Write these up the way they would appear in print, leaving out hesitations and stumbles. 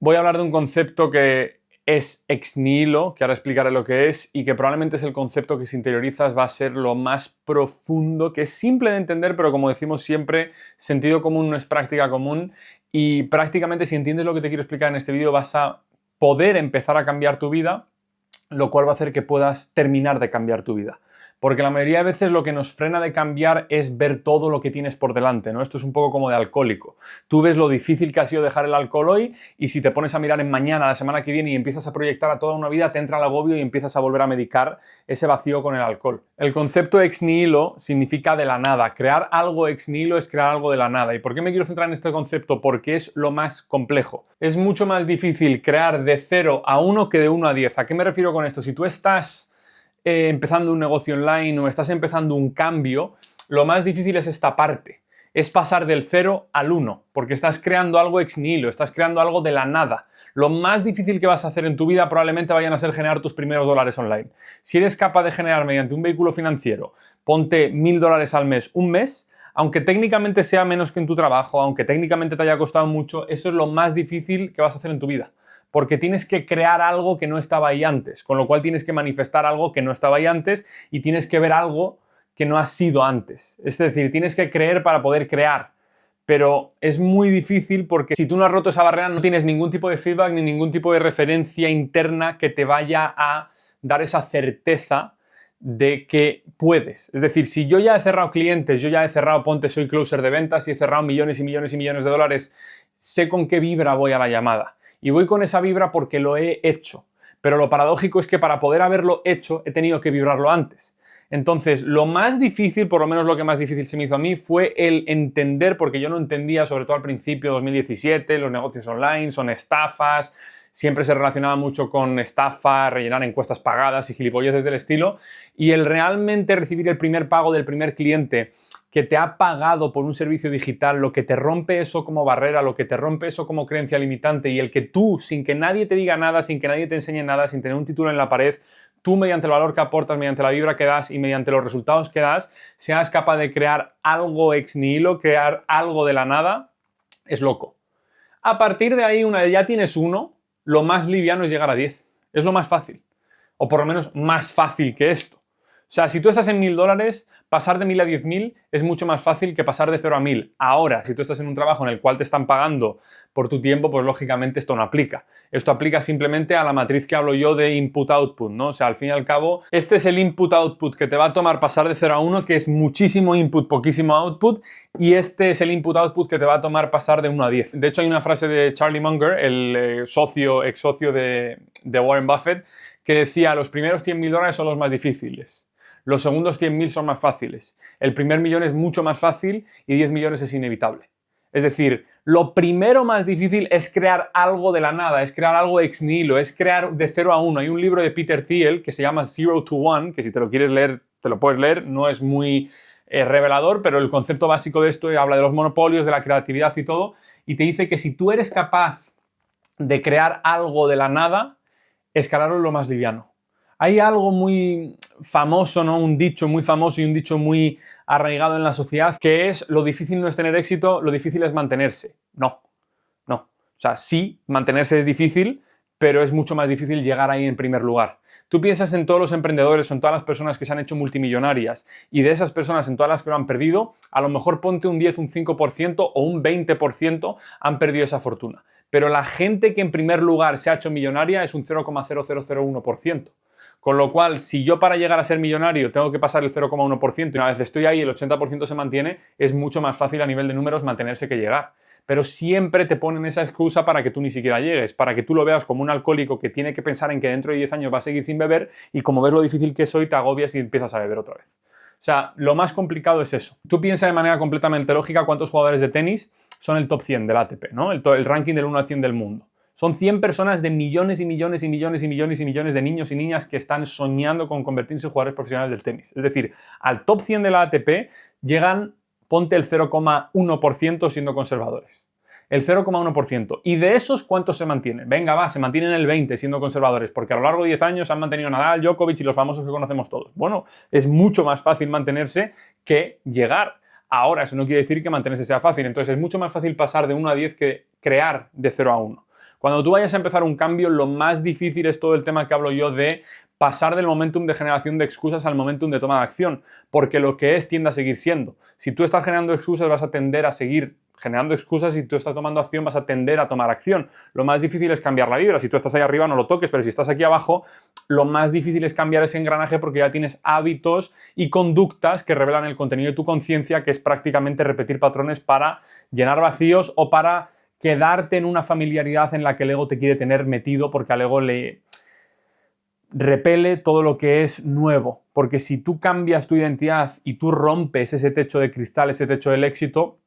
Voy a hablar de un concepto que es ex nihilo, que ahora explicaré lo que es, y que probablemente es el concepto que si interiorizas va a ser lo más profundo, que es simple de entender, pero como decimos siempre, sentido común no es práctica común, y prácticamente si entiendes lo que te quiero explicar en este vídeo vas a poder empezar a cambiar tu vida, lo cual va a hacer que puedas terminar de cambiar tu vida. Porque la mayoría de veces lo que nos frena de cambiar es ver todo lo que tienes por delante, ¿no? Esto es un poco como de alcohólico. Tú ves lo difícil que ha sido dejar el alcohol hoy y si te pones a mirar en mañana, la semana que viene y empiezas a proyectar a toda una vida, te entra el agobio y empiezas a volver a medicar ese vacío con el alcohol. El concepto ex nihilo significa de la nada. Crear algo ex nihilo es crear algo de la nada. ¿Y por qué me quiero centrar en este concepto? Porque es lo más complejo. Es mucho más difícil crear de 0 a 1 que de 1 a 10. ¿A qué me refiero con esto? Si tú estás empezando un negocio online o estás empezando un cambio, lo más difícil es esta parte. Es pasar del 0 al 1, porque estás creando algo ex nihilo, estás creando algo de la nada. Lo más difícil que vas a hacer en tu vida probablemente vayan a ser generar tus primeros dólares online. Si eres capaz de generar mediante un vehículo financiero, ponte $1000 al mes, un mes, aunque técnicamente sea menos que en tu trabajo, aunque técnicamente te haya costado mucho, esto es lo más difícil que vas a hacer en tu vida. Porque tienes que crear algo que no estaba ahí antes, con lo cual tienes que manifestar algo que no estaba ahí antes y tienes que ver algo que no ha sido antes. Es decir, tienes que creer para poder crear, pero es muy difícil porque si tú no has roto esa barrera no tienes ningún tipo de feedback ni ningún tipo de referencia interna que te vaya a dar esa certeza de que puedes. Es decir, si yo ya he cerrado clientes, yo ya he cerrado, ponte, soy closer de ventas y he cerrado millones y millones y millones de dólares, sé con qué vibra voy a la llamada. Y voy con esa vibra porque lo he hecho. Pero lo paradójico es que para poder haberlo hecho he tenido que vibrarlo antes. Entonces, lo más difícil, por lo menos lo que más difícil se me hizo a mí, fue el entender, porque yo no entendía, sobre todo al principio, 2017, los negocios online son estafas, siempre se relacionaba mucho con estafa, rellenar encuestas pagadas y gilipolleces del estilo, y el realmente recibir el primer pago del primer cliente que te ha pagado por un servicio digital, lo que te rompe eso como barrera, lo que te rompe eso como creencia limitante y el que tú, sin que nadie te diga nada, sin que nadie te enseñe nada, sin tener un título en la pared, tú mediante el valor que aportas, mediante la vibra que das y mediante los resultados que das, seas capaz de crear algo ex nihilo, crear algo de la nada, es loco. A partir de ahí, una vez ya tienes uno, lo más liviano es llegar a 10. Es lo más fácil. O por lo menos más fácil que esto. O sea, si tú estás en $1000, pasar de 1000 a 10.000 es mucho más fácil que pasar de 0 a 1000. Ahora, si tú estás en un trabajo en el cual te están pagando por tu tiempo, pues lógicamente esto no aplica. Esto aplica simplemente a la matriz que hablo yo de input-output, ¿no? O sea, al fin y al cabo, este es el input-output que te va a tomar pasar de 0 a 1, que es muchísimo input, poquísimo output, y este es el input-output que te va a tomar pasar de 1 a 10. De hecho, hay una frase de Charlie Munger, el ex socio de Warren Buffett, que decía, los primeros $100.000 son los más difíciles. Los segundos 100.000 son más fáciles. El primer millón es mucho más fácil y 10 millones es inevitable. Es decir, lo primero más difícil es crear algo de la nada, es crear algo ex nihilo, es crear de 0 a 1. Hay un libro de Peter Thiel que se llama Zero to One, que si te lo quieres leer, te lo puedes leer, no es muy revelador, pero el concepto básico de esto habla de los monopolios, de la creatividad y todo, y te dice que si tú eres capaz de crear algo de la nada, escalarlo es lo más liviano. Hay algo muy famoso, ¿no? Un dicho muy famoso y un dicho muy arraigado en la sociedad, que es lo difícil no es tener éxito, lo difícil es mantenerse. No. O sea, sí, mantenerse es difícil, pero es mucho más difícil llegar ahí en primer lugar. Tú piensas en todos los emprendedores, en todas las personas que se han hecho multimillonarias y de esas personas en todas las que lo han perdido, a lo mejor ponte un 10, un 5% o un 20% han perdido esa fortuna. Pero la gente que en primer lugar se ha hecho millonaria es un 0,0001%. Con lo cual, si yo para llegar a ser millonario tengo que pasar el 0,1% y una vez estoy ahí el 80% se mantiene, es mucho más fácil a nivel de números mantenerse que llegar. Pero siempre te ponen esa excusa para que tú ni siquiera llegues, para que tú lo veas como un alcohólico que tiene que pensar en que dentro de 10 años va a seguir sin beber y como ves lo difícil que soy, te agobias y empiezas a beber otra vez. O sea, lo más complicado es eso. Tú piensas de manera completamente lógica cuántos jugadores de tenis son el top 100 del ATP, ¿no? El ranking del 1 al 100 del mundo. Son 100 personas de millones y millones y millones y millones y millones de niños y niñas que están soñando con convertirse en jugadores profesionales del tenis. Es decir, al top 100 de la ATP llegan, ponte el 0,1% siendo conservadores. El 0,1%. ¿Y de esos cuántos se mantienen? Venga, va, se mantienen el 20% siendo conservadores, porque a lo largo de 10 años han mantenido Nadal, Djokovic y los famosos que conocemos todos. Bueno, es mucho más fácil mantenerse que llegar. Ahora, eso no quiere decir que mantenerse sea fácil. Entonces, es mucho más fácil pasar de 1 a 10 que crear de 0 a 1. Cuando tú vayas a empezar un cambio, lo más difícil es todo el tema que hablo yo de pasar del momentum de generación de excusas al momentum de toma de acción, porque lo que es tiende a seguir siendo. Si tú estás generando excusas, vas a tender a seguir generando excusas. Si tú estás tomando acción, vas a tender a tomar acción. Lo más difícil es cambiar la vibra. Si tú estás ahí arriba, no lo toques, pero si estás aquí abajo, lo más difícil es cambiar ese engranaje porque ya tienes hábitos y conductas que revelan el contenido de tu conciencia, que es prácticamente repetir patrones para llenar vacíos o para quedarte en una familiaridad en la que el ego te quiere tener metido, porque al ego le repele todo lo que es nuevo. Porque si tú cambias tu identidad y tú rompes ese techo de cristal, ese techo del éxito,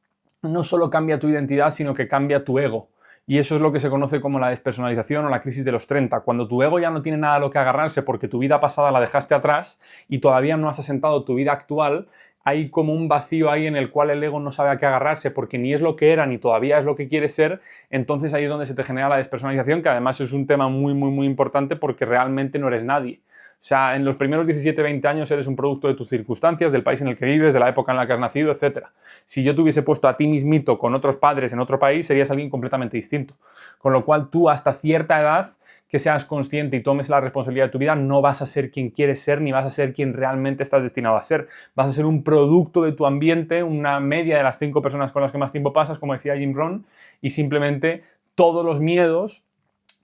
no solo cambia tu identidad, sino que cambia tu ego. Y eso es lo que se conoce como la despersonalización o la crisis de los 30. Cuando tu ego ya no tiene nada a lo que agarrarse porque tu vida pasada la dejaste atrás y todavía no has asentado tu vida actual, hay como un vacío ahí en el cual el ego no sabe a qué agarrarse porque ni es lo que era ni todavía es lo que quiere ser. Entonces ahí es donde se te genera la despersonalización, que además es un tema muy importante porque realmente no eres nadie. O sea, en los primeros 17-20 años eres un producto de tus circunstancias, del país en el que vives, de la época en la que has nacido, etc. Si yo te hubiese puesto a ti mismito con otros padres en otro país, serías alguien completamente distinto. Con lo cual tú, hasta cierta edad, que seas consciente y tomes la responsabilidad de tu vida, no vas a ser quien quieres ser ni vas a ser quien realmente estás destinado a ser. Vas a ser un producto de tu ambiente, una media de las 5 personas con las que más tiempo pasas, como decía Jim Rohn, y simplemente todos los miedos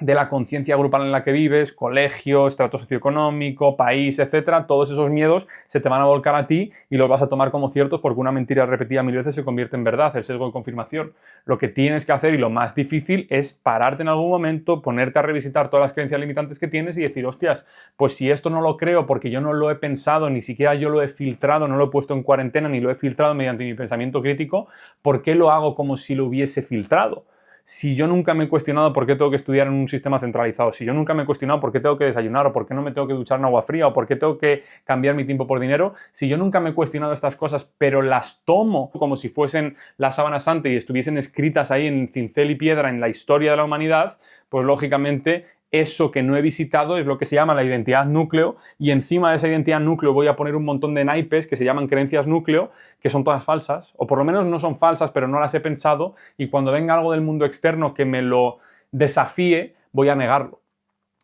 de la conciencia grupal en la que vives, colegio, estrato socioeconómico, país, etcétera, todos esos miedos se te van a volcar a ti y los vas a tomar como ciertos porque una mentira repetida 1000 veces se convierte en verdad, el sesgo de confirmación. Lo que tienes que hacer y lo más difícil es pararte en algún momento, ponerte a revisitar todas las creencias limitantes que tienes y decir, hostias, pues si esto no lo creo porque yo no lo he pensado, ni siquiera yo lo he filtrado, no lo he puesto en cuarentena, ni lo he filtrado mediante mi pensamiento crítico, ¿por qué lo hago como si lo hubiese filtrado? Si yo nunca me he cuestionado por qué tengo que estudiar en un sistema centralizado, si yo nunca me he cuestionado por qué tengo que desayunar o por qué no me tengo que duchar en agua fría o por qué tengo que cambiar mi tiempo por dinero, si yo nunca me he cuestionado estas cosas, pero las tomo como si fuesen la sábana santa y estuviesen escritas ahí en cincel y piedra en la historia de la humanidad, pues lógicamente eso que no he visitado es lo que se llama la identidad núcleo, y encima de esa identidad núcleo voy a poner un montón de naipes que se llaman creencias núcleo, que son todas falsas, o por lo menos no son falsas, pero no las he pensado, y cuando venga algo del mundo externo que me lo desafíe, voy a negarlo.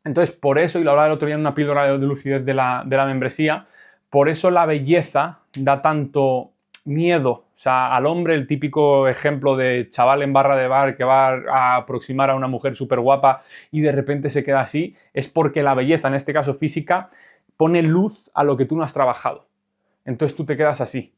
Entonces, por eso, y lo hablaba el otro día en una píldora de lucidez de la membresía, por eso la belleza da tanto miedo. O sea, al hombre, el típico ejemplo de chaval en barra de bar que va a aproximar a una mujer súper guapa y de repente se queda así, es porque la belleza, en este caso física, pone luz a lo que tú no has trabajado. Entonces tú te quedas así.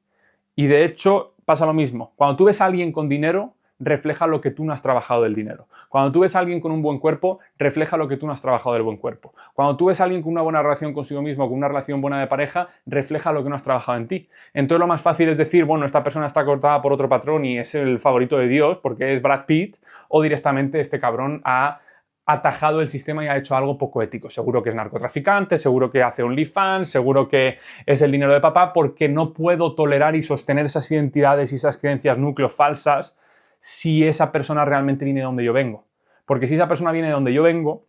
Y de hecho pasa lo mismo. Cuando tú ves a alguien con dinero, refleja lo que tú no has trabajado del dinero. Cuando tú ves a alguien con un buen cuerpo, refleja lo que tú no has trabajado del buen cuerpo. Cuando tú ves a alguien con una buena relación consigo mismo, con una relación buena de pareja, refleja lo que no has trabajado en ti. Entonces lo más fácil es decir, bueno, esta persona está cortada por otro patrón y es el favorito de Dios porque es Brad Pitt, o directamente este cabrón ha atajado el sistema y ha hecho algo poco ético. Seguro que es narcotraficante, seguro que hace OnlyFans, seguro que es el dinero de papá, porque no puedo tolerar y sostener esas identidades y esas creencias núcleo falsas si esa persona realmente viene de donde yo vengo. Porque si esa persona viene de donde yo vengo,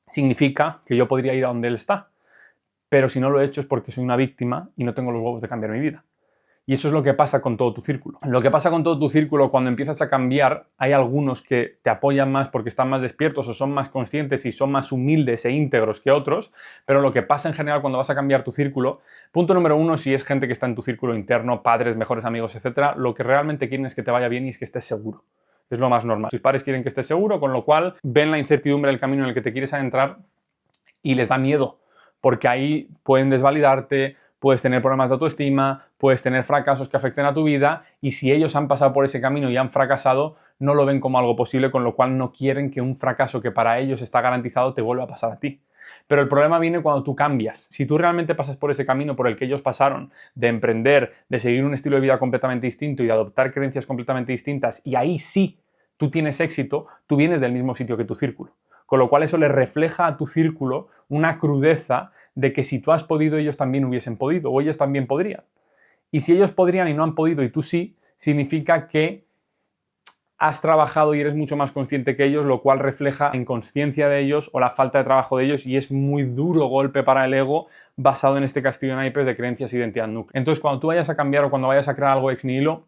significa que yo podría ir a donde él está. Pero si no lo he hecho es porque soy una víctima y no tengo los huevos de cambiar mi vida. Y eso es lo que pasa con todo tu círculo. Lo que pasa con todo tu círculo cuando empiezas a cambiar, hay algunos que te apoyan más porque están más despiertos o son más conscientes y son más humildes e íntegros que otros, pero lo que pasa en general cuando vas a cambiar tu círculo, punto número 1, si es gente que está en tu círculo interno, padres, mejores amigos, etcétera, lo que realmente quieren es que te vaya bien y es que estés seguro. Es lo más normal. Tus padres quieren que estés seguro, con lo cual ven la incertidumbre del camino en el que te quieres adentrar y les da miedo, porque ahí pueden desvalidarte, puedes tener problemas de autoestima, puedes tener fracasos que afecten a tu vida, y si ellos han pasado por ese camino y han fracasado, no lo ven como algo posible, con lo cual no quieren que un fracaso que para ellos está garantizado te vuelva a pasar a ti. Pero el problema viene cuando tú cambias. Si tú realmente pasas por ese camino por el que ellos pasaron, de emprender, de seguir un estilo de vida completamente distinto y de adoptar creencias completamente distintas, y ahí sí tú tienes éxito, tú vienes del mismo sitio que tu círculo. Con lo cual eso le refleja a tu círculo una crudeza de que si tú has podido, ellos también hubiesen podido, o ellos también podrían. Y si ellos podrían y no han podido y tú sí, significa que has trabajado y eres mucho más consciente que ellos, lo cual refleja la inconsciencia de ellos o la falta de trabajo de ellos, y es muy duro golpe para el ego basado en este castillo de naipes de creencias e identidad núcleo. Entonces, cuando tú vayas a cambiar o cuando vayas a crear algo ex nihilo,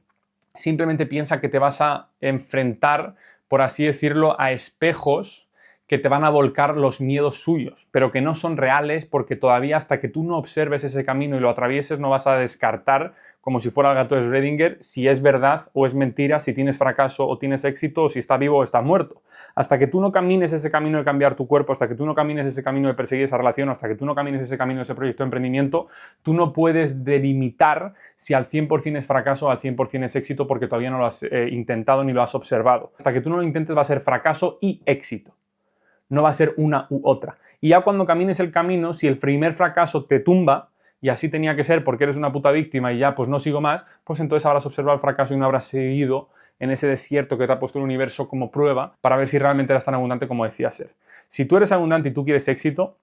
simplemente piensa que te vas a enfrentar, por así decirlo, a espejos que te van a volcar los miedos suyos, pero que no son reales porque todavía hasta que tú no observes ese camino y lo atravieses no vas a descartar, como si fuera el gato de Schrödinger, si es verdad o es mentira, si tienes fracaso o tienes éxito, o si está vivo o está muerto. Hasta que tú no camines ese camino de cambiar tu cuerpo, hasta que tú no camines ese camino de perseguir esa relación, hasta que tú no camines ese camino de ese proyecto de emprendimiento, tú no puedes delimitar si al 100% es fracaso o al 100% es éxito porque todavía no lo has intentado ni lo has observado. Hasta que tú no lo intentes va a ser fracaso y éxito. No va a ser una u otra. Y ya cuando camines el camino, si el primer fracaso te tumba, y así tenía que ser porque eres una puta víctima y ya pues no sigo más, pues entonces habrás observado el fracaso y no habrás seguido en ese desierto que te ha puesto el universo como prueba para ver si realmente eras tan abundante como decías ser. Si tú eres abundante y tú quieres éxito,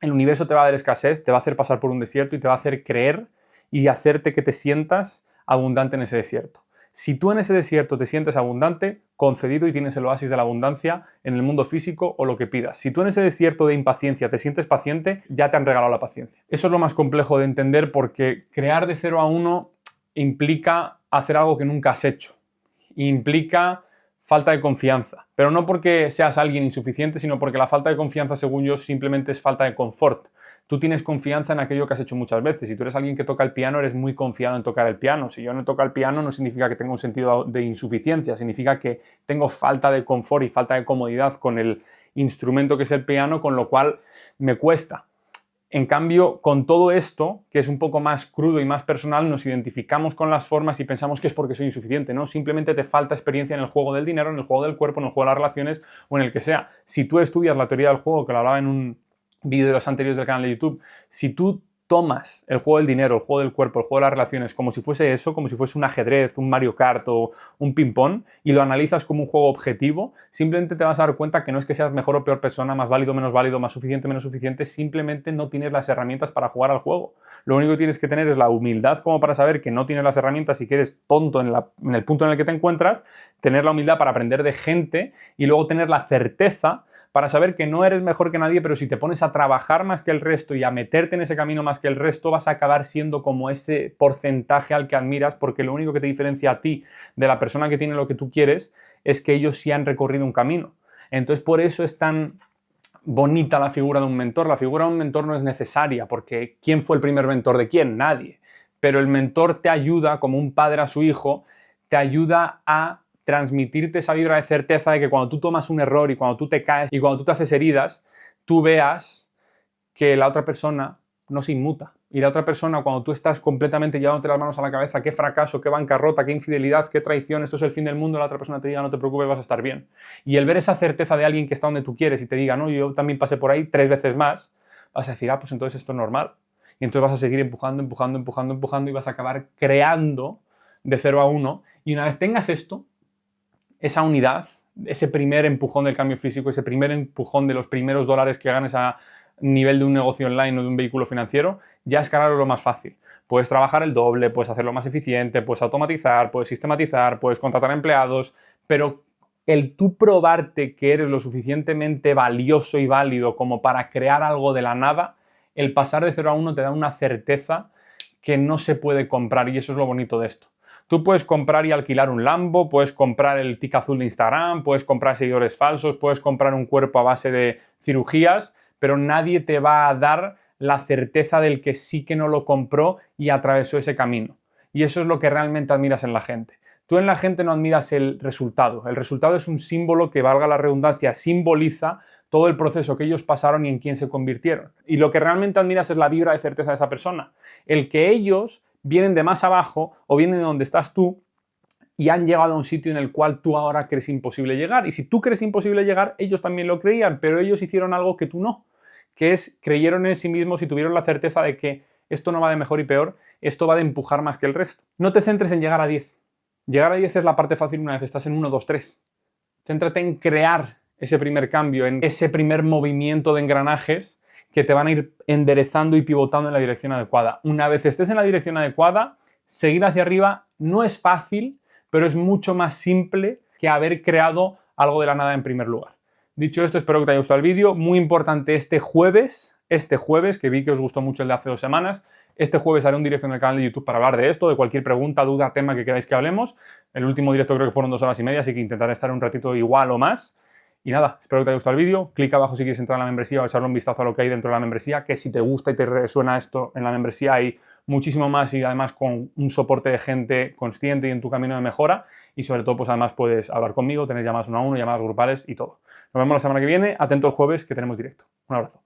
el universo te va a dar escasez, te va a hacer pasar por un desierto y te va a hacer creer y hacerte que te sientas abundante en ese desierto. Si tú en ese desierto te sientes abundante, concedido y tienes el oasis de la abundancia en el mundo físico o lo que pidas. Si tú en ese desierto de impaciencia te sientes paciente, ya te han regalado la paciencia. Eso es lo más complejo de entender porque crear de 0 a 1 implica hacer algo que nunca has hecho. Implica falta de confianza. Pero no porque seas alguien insuficiente, sino porque la falta de confianza, según yo, simplemente es falta de confort. Tú tienes confianza en aquello que has hecho muchas veces. Si tú eres alguien que toca el piano, eres muy confiado en tocar el piano. Si yo no toco el piano, no significa que tenga un sentido de insuficiencia, significa que tengo falta de confort y falta de comodidad con el instrumento que es el piano, con lo cual me cuesta. En cambio, con todo esto, que es un poco más crudo y más personal, nos identificamos con las formas y pensamos que es porque soy insuficiente, ¿no? Simplemente te falta experiencia en el juego del dinero, en el juego del cuerpo, en el juego de las relaciones o en el que sea. Si tú estudias la teoría del juego, que lo hablaba en un vídeo de los anteriores del canal de YouTube, si tú tomas el juego del dinero, el juego del cuerpo, el juego de las relaciones como si fuese eso, como si fuese un ajedrez, un Mario Kart o un ping-pong y lo analizas como un juego objetivo, simplemente te vas a dar cuenta que no es que seas mejor o peor persona, más válido, menos válido, más suficiente, menos suficiente, simplemente no tienes las herramientas para jugar al juego. Lo único que tienes que tener es la humildad como para saber que no tienes las herramientas y que eres tonto en el punto en el que te encuentras, tener la humildad para aprender de gente y luego tener la certeza para saber que no eres mejor que nadie, pero si te pones a trabajar más que el resto y a meterte en ese camino más que el resto, vas a acabar siendo como ese porcentaje al que admiras, porque lo único que te diferencia a ti de la persona que tiene lo que tú quieres es que ellos sí han recorrido un camino. Entonces, por eso es tan bonita la figura de un mentor. La figura de un mentor no es necesaria, porque ¿quién fue el primer mentor de quién? Nadie. Pero el mentor te ayuda, como un padre a su hijo, te ayuda a transmitirte esa vibra de certeza de que cuando tú tomas un error y cuando tú te caes y cuando tú te haces heridas, tú veas que la otra persona no se inmuta. Y la otra persona, cuando tú estás completamente llevándote las manos a la cabeza, qué fracaso, qué bancarrota, qué infidelidad, qué traición, esto es el fin del mundo, la otra persona te diga, no te preocupes, vas a estar bien. Y el ver esa certeza de alguien que está donde tú quieres y te diga, no, yo también pasé por ahí 3 veces más, vas a decir, pues entonces esto es normal. Y entonces vas a seguir empujando y vas a acabar creando de 0 a 1. Y una vez tengas esto, esa unidad, ese primer empujón del cambio físico, ese primer empujón de los primeros dólares que ganes a nivel de un negocio online o de un vehículo financiero, ya escalarlo lo más fácil. Puedes trabajar el doble, puedes hacerlo más eficiente, puedes automatizar, puedes sistematizar, puedes contratar empleados, pero el tú probarte que eres lo suficientemente valioso y válido como para crear algo de la nada, el pasar de 0 a 1 te da una certeza que no se puede comprar y eso es lo bonito de esto. Tú puedes comprar y alquilar un Lambo, puedes comprar el tic azul de Instagram, puedes comprar seguidores falsos, puedes comprar un cuerpo a base de cirugías, pero nadie te va a dar la certeza del que sí que no lo compró y atravesó ese camino. Y eso es lo que realmente admiras en la gente. Tú en la gente no admiras el resultado. El resultado es un símbolo que, valga la redundancia, simboliza todo el proceso que ellos pasaron y en quién se convirtieron. Y lo que realmente admiras es la vibra de certeza de esa persona. El que ellos vienen de más abajo o vienen de donde estás tú y han llegado a un sitio en el cual tú ahora crees imposible llegar. Y si tú crees imposible llegar, ellos también lo creían, pero ellos hicieron algo que tú no, que es creyeron en sí mismos y tuvieron la certeza de que esto no va de mejor y peor, esto va de empujar más que el resto. No te centres en llegar a 10. Llegar a 10 es la parte fácil una vez estás en 1, 2, 3. Céntrate en crear ese primer cambio, en ese primer movimiento de engranajes que te van a ir enderezando y pivotando en la dirección adecuada. Una vez estés en la dirección adecuada, seguir hacia arriba no es fácil, pero es mucho más simple que haber creado algo de la nada en primer lugar. Dicho esto, espero que te haya gustado el vídeo. Muy importante, este jueves, que vi que os gustó mucho el de hace 2 semanas, este jueves haré un directo en el canal de YouTube para hablar de esto, de cualquier pregunta, duda, tema que queráis que hablemos. El último directo creo que fueron 2 horas y media, así que intentaré estar un ratito igual o más. Y nada, espero que te haya gustado el vídeo. Clica abajo si quieres entrar en la membresía o echarle un vistazo a lo que hay dentro de la membresía, que si te gusta y te resuena esto en la membresía hay muchísimo más y además con un soporte de gente consciente y en tu camino de mejora. Y sobre todo, pues además puedes hablar conmigo, tener llamadas 1 a 1, llamadas grupales y todo. Nos vemos la semana que viene. Atento el jueves que tenemos directo. Un abrazo.